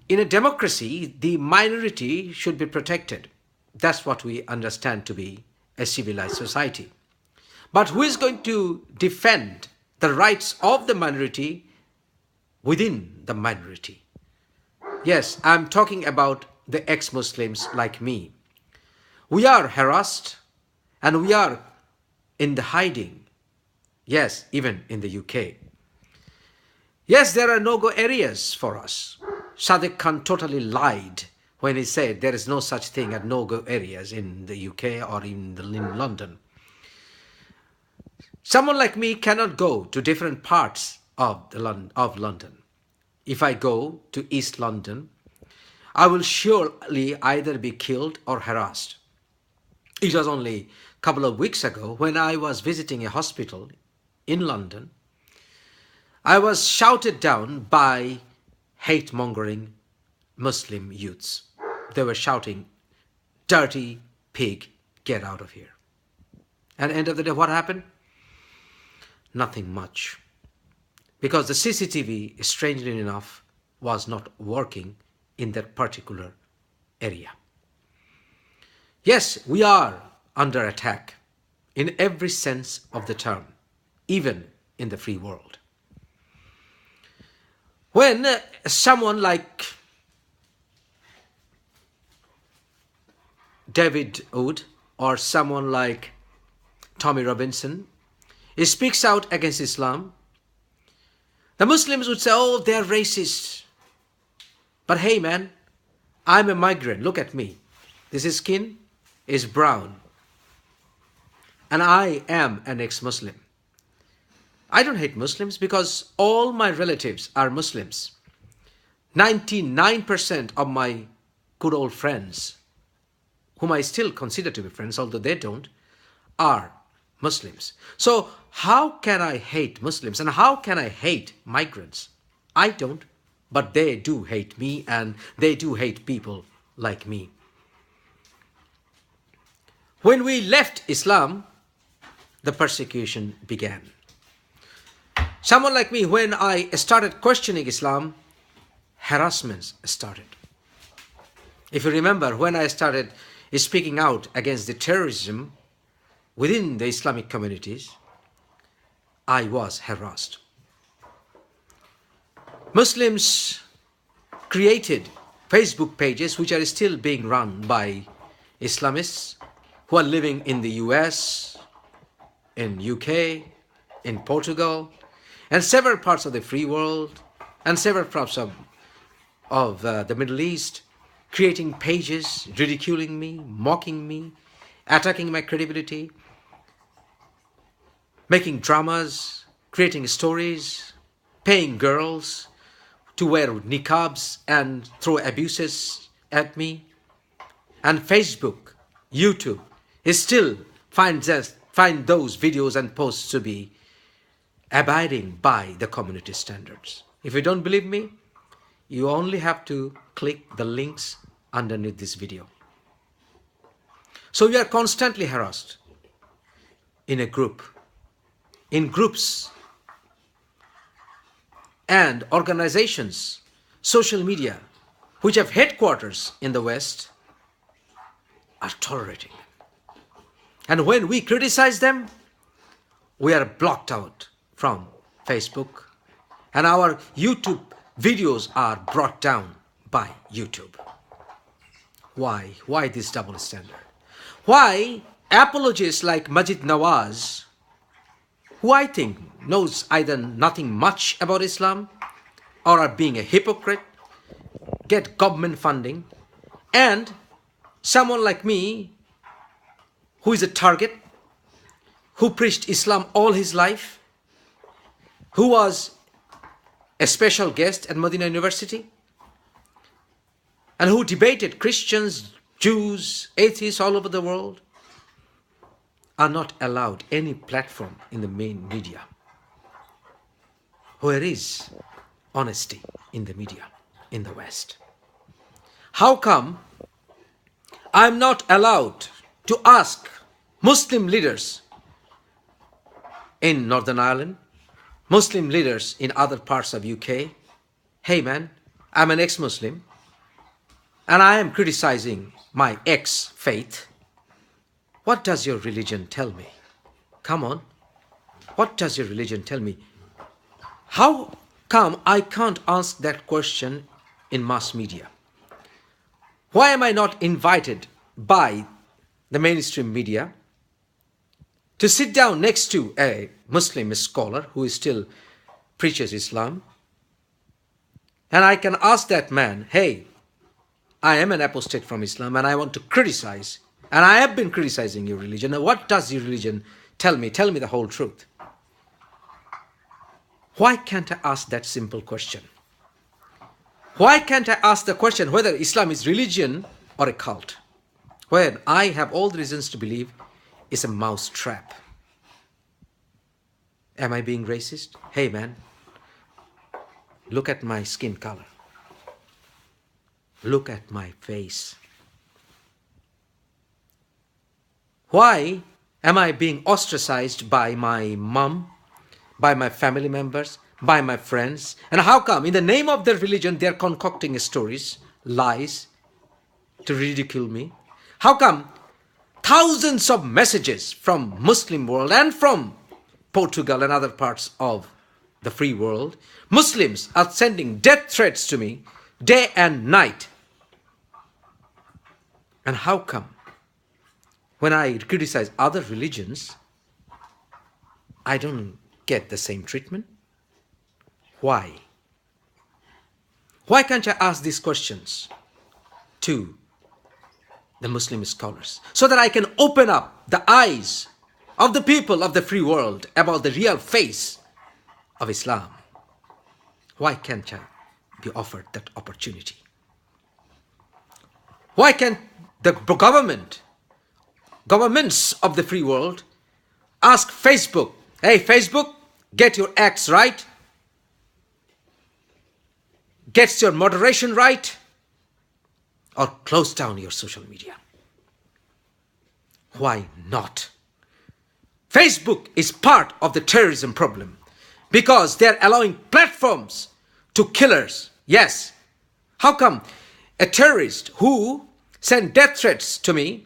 In a democracy, the minority should be protected. That's what we understand to be a civilized society. But who is going to defend the rights of the minority within the minority? Yes, I'm talking about the ex Muslims like me. We are harassed and we are in the hiding. Yes, even in the UK. Yes, there are no go areas for us. Sadiq Khan totally lied when he said there is no such thing as no go areas in the UK or in London. Someone like me cannot go to different parts of London. If I go to East London, I will surely either be killed or harassed. It was only a couple of weeks ago when I was visiting a hospital in London. I was shouted down by hate mongering Muslim youths. They were shouting, "Dirty pig, get out of here." And end of the day, what happened? Nothing much. Because the CCTV, strangely enough, was not working in that particular area. Yes, we are under attack in every sense of the term, even in the free world. When someone like David Wood or someone like Tommy Robinson speaks out against Islam, the Muslims would say, "Oh, they're racist." But hey, man, I'm a migrant. Look at me. This skin is brown. And I am an ex-Muslim. I don't hate Muslims because all my relatives are Muslims. 99% of my good old friends, whom I still consider to be friends, although they don't, are Muslims. So how can I hate Muslims and how can I hate migrants? I don't, but they do hate me and they do hate people like me. When we left Islam, the persecution began. Someone like me, when I started questioning Islam, harassments started. If you remember, when I started speaking out against the terrorism within the Islamic communities, I was harassed. Muslims created Facebook pages which are still being run by Islamists who are living in the US, in UK, in Portugal, and several parts of the free world, and several parts of the Middle East, creating pages, ridiculing me, mocking me, attacking my credibility, making dramas, creating stories, paying girls to wear niqabs and throw abuses at me. And Facebook, YouTube, still find those videos and posts to be abiding by the community standards. If you don't believe me, you only have to click the links underneath this video. So we are constantly harassed in groups, and organizations, social media, which have headquarters in the West, are tolerating them. And when we criticize them, we are blocked out from Facebook, and our YouTube videos are brought down by YouTube. Why? Why this double standard? Why apologists like Majid Nawaz, who I think knows either nothing much about Islam or are being a hypocrite, get government funding, and someone like me, who is a target, who preached Islam all his life, who was a special guest at Medina University, and who debated Christians, Jews, atheists all over the world, are not allowed any platform in the main media. Where is honesty in the media in the West? How come I'm not allowed to ask Muslim leaders in Northern Ireland, Muslim leaders in other parts of UK, "Hey man, I'm an ex-Muslim. and I am criticizing my ex-faith, what does your religion tell me? Come on. What does your religion tell me? How come I can't ask that question in mass media? Why am I not invited by the mainstream media to sit down next to a Muslim scholar who still preaches Islam? And I can ask that man, hey, I am an apostate from Islam and I want to criticize, and I have been criticizing your religion. Now, what does your religion tell me? Tell me the whole truth. Why can't I ask that simple question? Why can't I ask the question whether Islam is religion or a cult? When I have all the reasons to believe it's a mouse trap. Am I being racist? Hey man, look at my skin color. Look at my face. Why am I being ostracized by my mom, by my family members, by my friends? And how come in the name of their religion they're concocting stories, lies to ridicule me? How come thousands of messages from Muslim world and from Portugal and other parts of the free world, Muslims are sending death threats to me day and night? And how come when I criticize other religions, I don't get the same treatment? Why? Why can't I ask these questions to the Muslim scholars so that I can open up the eyes of the people of the free world about the real face of Islam? Why can't I be offered that opportunity? Why can't the governments of the free world ask Facebook, hey Facebook, get your acts right, get your moderation right, or close down your social media? Why not? Facebook is part of the terrorism problem because they're allowing platforms to killers. Yes. How come a terrorist who sent death threats to me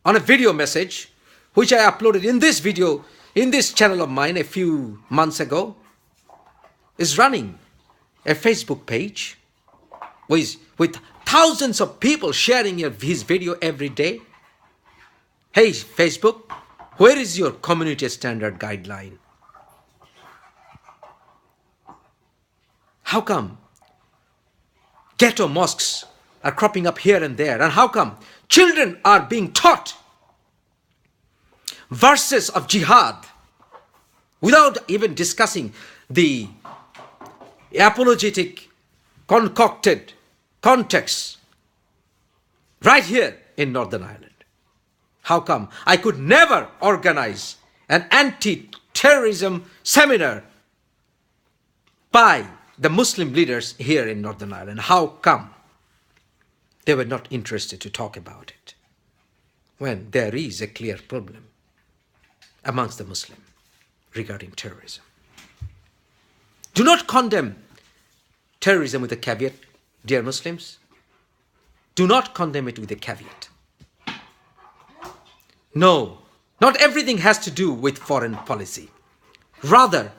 on a video message, which I uploaded in this video, in this channel of mine a few months ago, is running a Facebook page with thousands of people sharing his video every day? Hey Facebook, where is your community standard guideline? How come ghetto mosques are cropping up here and there? And how come children are being taught verses of jihad without even discussing the apologetic, concocted context right here in Northern Ireland? How come I could never organize an anti-terrorism seminar by the Muslim leaders here in Northern Ireland? How come they were not interested to talk about it when there is a clear problem amongst the Muslims regarding terrorism? Do not condemn terrorism with a caveat, dear Muslims. Do not condemn it with a caveat. No, not everything has to do with foreign policy. Rather,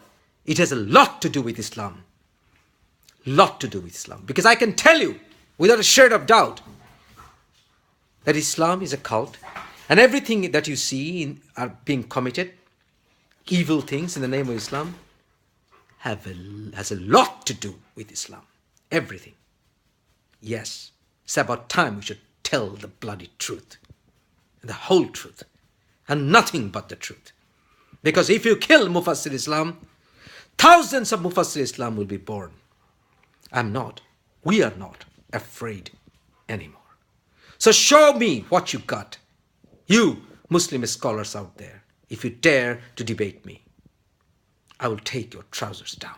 it has a lot to do with Islam. Lot to do with Islam. Because I can tell you, without a shred of doubt, that Islam is a cult, and everything that you see are being committed, evil things in the name of Islam, has a lot to do with Islam. Everything. Yes, it's about time we should tell the bloody truth, the whole truth, and nothing but the truth. Because if you kill Mufassir Islam, thousands of Mufassir Islam will be born. We are not afraid anymore. So show me what you got, you Muslim scholars out there. If you dare to debate me, I will take your trousers down.